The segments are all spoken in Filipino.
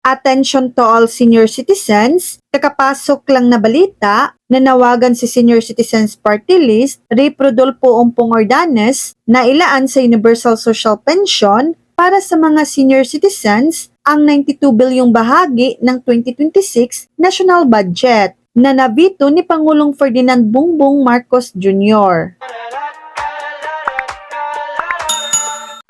Attention to all senior citizens, kakapasok lang na balita, nanawagan si Senior Citizens Party List, Rep. Rodolfo Ompong Ordanes, na ilaan sa Universal Social Pension para sa mga senior citizens ang 92 bilyong bahagi ng 2026 national budget na nabito ni Pangulong Ferdinand Bongbong Marcos Jr.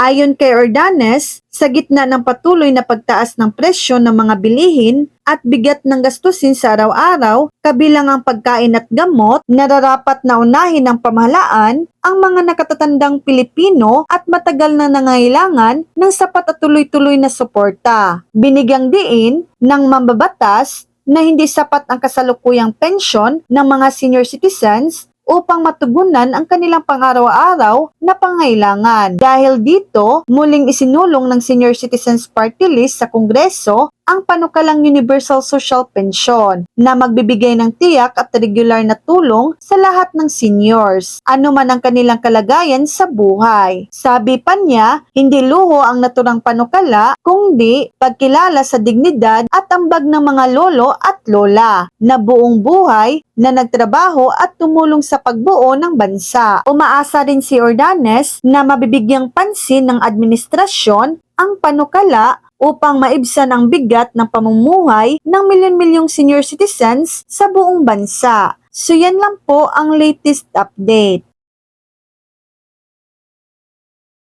Ayon kay Ordanes, sa gitna ng patuloy na pagtaas ng presyo ng mga bilihin at bigat ng gastusin sa araw-araw, kabilang ang pagkain at gamot, nararapat na unahin ng pamahalaan ang mga nakatatandang Pilipino at matagal na nangailangan ng sapat at tuloy-tuloy na suporta. Binigyang diin ng mambabatas na hindi sapat ang kasalukuyang pensyon ng mga senior citizens upang matugunan ang kanilang pang-araw-araw na pangailangan. Dahil dito, muling isinulong ng Senior Citizens Party List sa Kongreso ang panukalang Universal Social Pension na magbibigay ng tiyak at regular na tulong sa lahat ng seniors, anuman ang kanilang kalagayan sa buhay. Sabi pa niya, hindi luho ang naturang panukala, kundi pagkilala sa dignidad at ambag ng mga lolo at lola na buong buhay na nagtrabaho at tumulong sa pagbuo ng bansa. Umaasa rin si Ordanes na mabibigyang pansin ng administrasyon ang panukala upang maibsan ang bigat ng pamumuhay ng milyon-milyong senior citizens sa buong bansa. So yan lang po ang latest update.